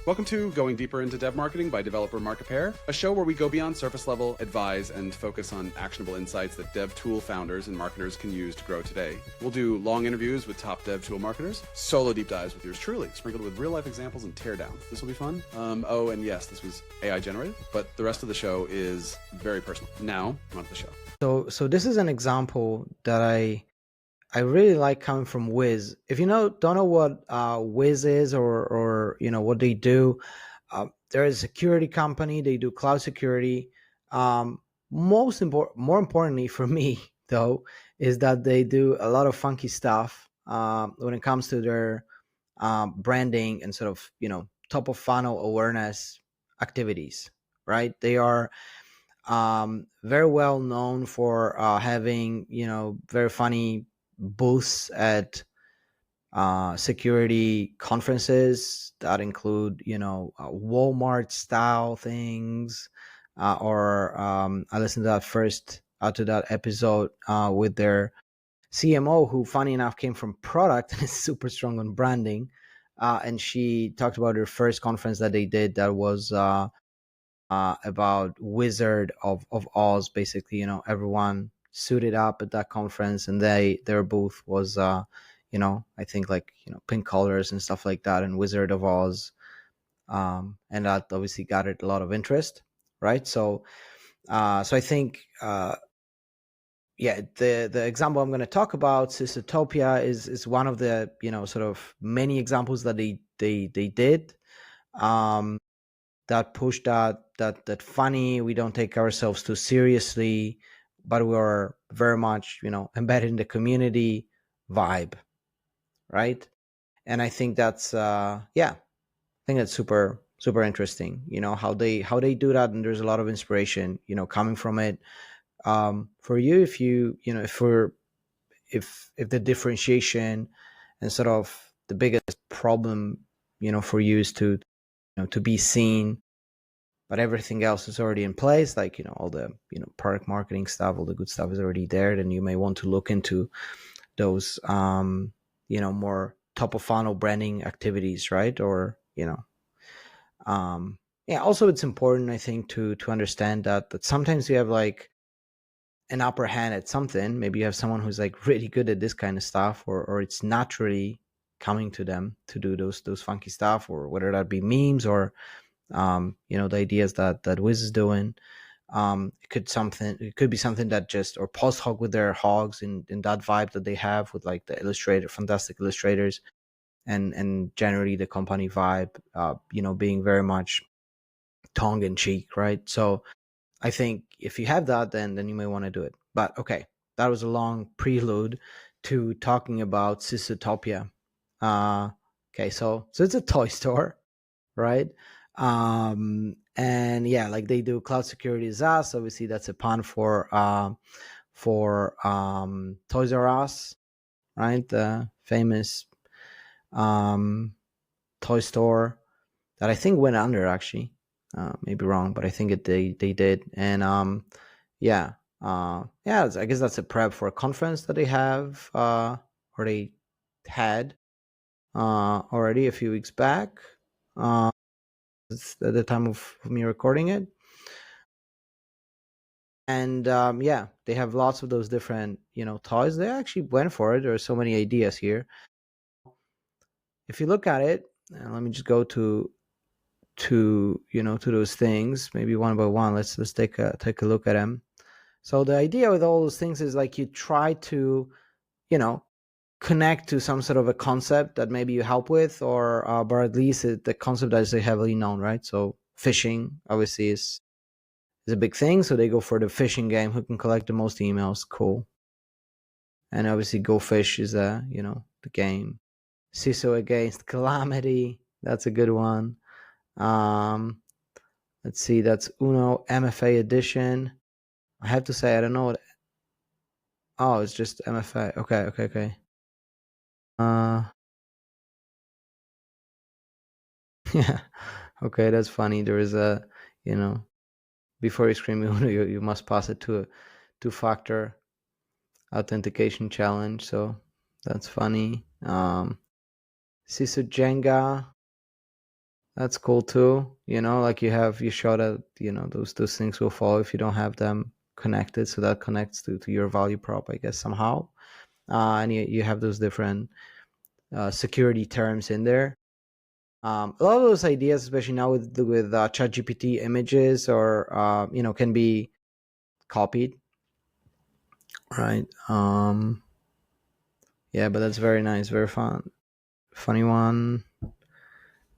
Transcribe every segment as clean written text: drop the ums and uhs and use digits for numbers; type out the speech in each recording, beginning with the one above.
Welcome to Going Deeper into Dev Marketing by Developer Market Pair, a show where we go beyond surface level, advise, and focus on actionable insights that dev tool founders and marketers can use to grow today. We'll do long interviews with top dev tool marketers, solo deep dives with yours truly, sprinkled with real life examples and teardowns. This will be fun. Oh, and yes, this was AI generated, but the rest of the show is very personal. Now, on to the show. So this is an example that I really like coming from Wthe. If you don't know what Wthe is or what they do, they're a security company. They do cloud security. More importantly for me though is that they do a lot of funky stuff when it comes to their branding and sort of top of funnel awareness activities. Right? They are very well known for having very funny booths at security conferences that include Walmart style things, or I listened to that episode with their CMO, who funny enough came from product and is super strong on branding, and she talked about her first conference that they did that was about Wizard of Oz. Basically, everyone suited up at that conference, and their booth was I think pink colors and stuff like that, and Wizard of Oz, and that obviously got it a lot of interest, right? So I think the example I'm going to talk about, CISOTOPIA, is one of the sort of many examples that they did that push that funny, we don't take ourselves too seriously, but we are very much embedded in the community vibe, right? And I think that's super interesting, how they do that, and there's a lot of inspiration coming from it. For you, if if the differentiation and sort of the biggest problem for you is to be seen, but everything else is already in place, like all the product marketing stuff, all the good stuff is already there, then you may want to look into those more top of funnel branding activities, right? Or also it's important, I think, to understand that sometimes you have like an upper hand at something. Maybe you have someone who's like really good at this kind of stuff, or it's naturally coming to them to do those funky stuff, or whether that be memes or the ideas that Wthe is doing. It could be something that just, or post hog with their hogs in that vibe that they have with like the fantastic illustrators, and generally the company vibe, being very much tongue in cheek, right? So I think if you have that, then you may want to do it. But okay, that was a long prelude to talking about CISOTOPIA. Okay, so it's a toy store, right? And yeah, like they do cloud security SaaS. Obviously, that's a pun for Toys R Us, right? The famous toy store that I think went under, actually. Maybe wrong, but I think they did. And I guess that's a prep for a conference that they have, or they had already a few weeks back. It's at the time of me recording it. And they have lots of those different toys. They actually went for it. There are so many ideas here. If you look at it, let me just go to those things, maybe one by one. Let's take a look at them. So the idea with all those things is like you try to connect to some sort of a concept that maybe you help with, or but at least the concept that is heavily known, right? So phishing obviously is a big thing, so they go for the phishing game. Who can collect the most emails? Cool. And obviously Go Fish is the game. CISO Against Calamity, that's a good one. Let's see, that's Uno MFA edition. I have to say, I don't know what. Oh, it's just MFA. Okay. Yeah. Okay, that's funny. There is a, before you scream Uno, you must pass it to a two-factor authentication challenge. So that's funny. CISO Jenga. That's cool too. Like you show that, those things will fall if you don't have them connected. So that connects to your value prop, I guess, somehow. And you have those different security terms in there. A lot of those ideas, especially now with ChatGPT images, or can be copied, right? Yeah, but that's very nice, very fun, funny one.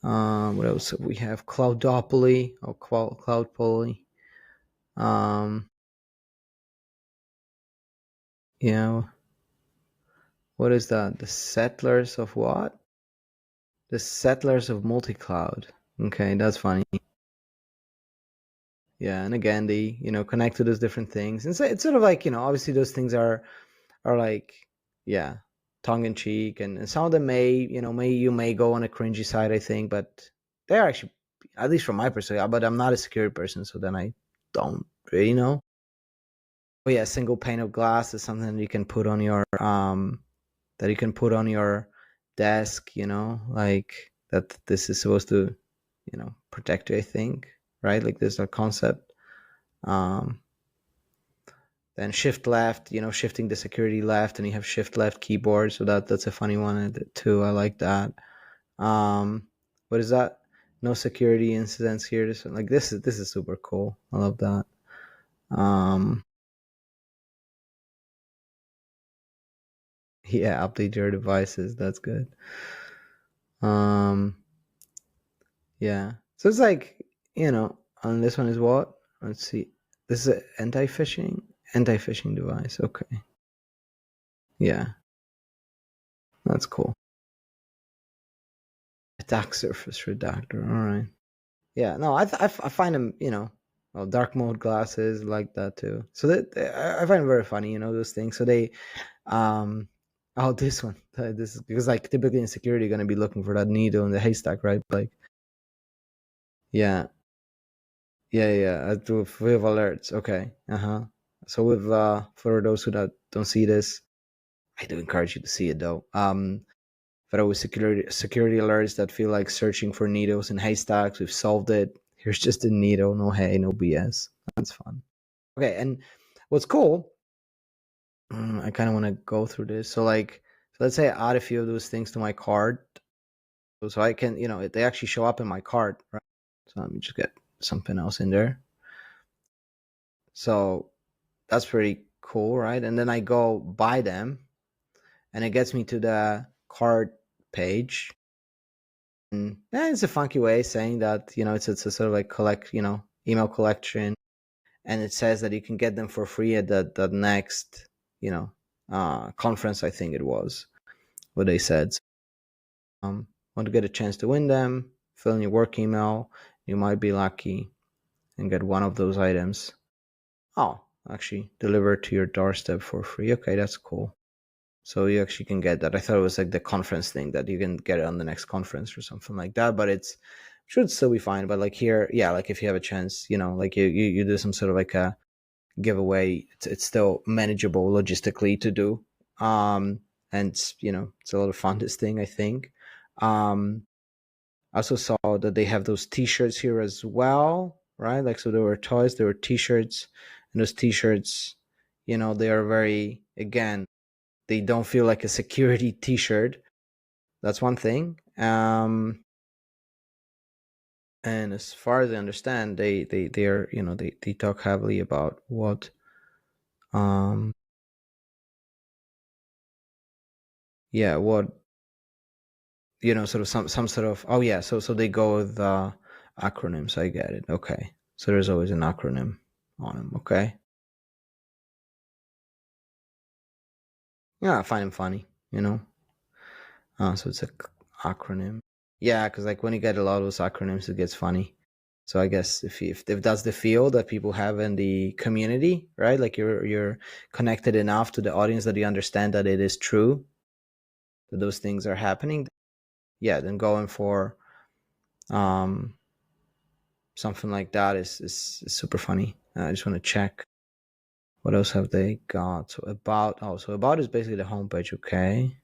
What else? We have Cloudopoly or Cloudpoly. Um, yeah, what is that? The settlers of what? The settlers of multi-cloud. Okay, that's funny. Yeah, and again, they connect to those different things, and so it's sort of like obviously those things are like, yeah, tongue in cheek, and some of them may go on a cringy side, I think, but they're actually, at least from my perspective. But I'm not a security person, so then I don't really know. But yeah, single pane of glass is something that you can put on your desk, like that. This is supposed to protect you, I think, right? Like there's a concept. um then shift left, shifting the security left, and you have shift left keyboard, so that's a funny one too. I like that. What is that? No security incidents here. This is super cool. I love that. um yeah, update your devices, that's good. um Yeah. So it's like, and this one is what? Let's see. This is an anti-phishing device. Okay. Yeah, that's cool. Attack surface redactor. All right. Yeah. No, I find them, well, dark mode glasses like that too. So I find it very funny, those things. So they, um, oh, this one, this is because like typically in security, you're gonna be looking for that needle in the haystack, right? Like, yeah, yeah. We have alerts. Okay. So with for those who don't see this, I do encourage you to see it though. But with security alerts that feel like searching for needles in haystacks, we've solved it. Here's just a needle, no hay, no BS. That's fun. Okay, and what's cool? I kind of want to go through this. So let's say I add a few of those things to my card, so I can, they actually show up in my card, right? So let me just get something else in there. So that's pretty cool, right? And then I go buy them, and it gets me to the cart page. And it's a funky way saying that, it's a sort of like email collection, and it says that you can get them for free at the next, conference, I think it was what they said. Want to get a chance to win them? Fill in your work email. You might be lucky and get one of those items. Oh, actually, delivered to your doorstep for free. Okay, that's cool. So you actually can get that. I thought it was like the conference thing that you can get it on the next conference or something like that, but it's should still be fine. But like here, yeah, like if you have a chance, like you do some sort of like a giveaway, it's still manageable logistically to do. And it's a lot of fun, this thing, I think. I also saw that they have those t-shirts here as well, right? Like, so there were toys, there were t-shirts, and those t-shirts, they are very, again, they don't feel like a security t-shirt. That's one thing. And as far as I understand, they are, they talk heavily about what, yeah, what, sort of some sort of, oh yeah, so they go with acronyms. I get it. Okay, so there's always an acronym on them. Okay, yeah, I find them funny. So it's a acronym. Yeah, because like when you get a lot of those acronyms, it gets funny. So I guess if that's the feel that people have in the community, right? Like you're connected enough to the audience that you understand that it is true that those things are happening. Yeah, then going for um something like that is super funny. I just want to check what else have they got. So about is basically the homepage. Okay,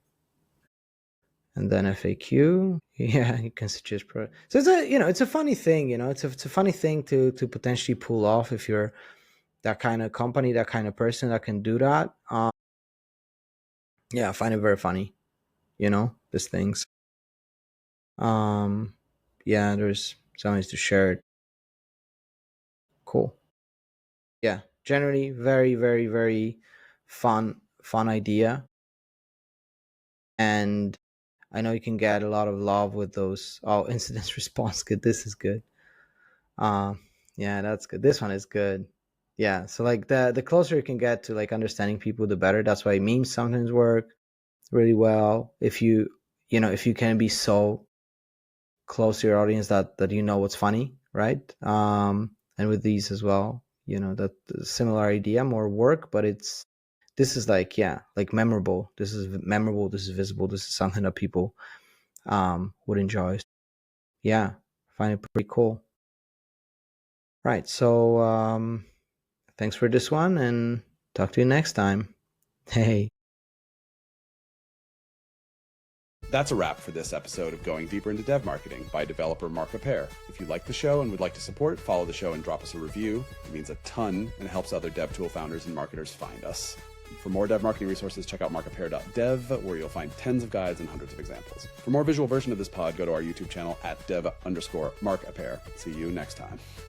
And then FAQ, yeah, you can suggest so it's a, it's a funny thing, it's a funny thing to potentially pull off if you're that kind of company, that kind of person that can do that. Yeah, I find it very funny, these things. Yeah, there's some ways to share it. Cool. Yeah, generally very, very, very fun idea. And I know you can get a lot of love with those. Oh, incident response good. This is good. Yeah, that's good. This one is good. Yeah, so like the closer you can get to like understanding people, the better. That's why memes sometimes work really well. If you if you can be so close to your audience that you know what's funny, right? And with these as well, that similar idea, more work, but this is like, yeah, like memorable. This is memorable. This is visible. This is something that people would enjoy. Yeah, I find it pretty cool. Right. So thanks for this one, and talk to you next time. Hey. That's a wrap for this episode of Going Deeper into Dev Marketing by developer Mark Appare. If you like the show and would like to support, follow the show and drop us a review. It means a ton and helps other dev tool founders and marketers find us. For more dev marketing resources, check out markappare.dev, where you'll find tens of guides and hundreds of examples. For more visual version of this pod, go to our YouTube channel at dev_Mark Appare. See you next time.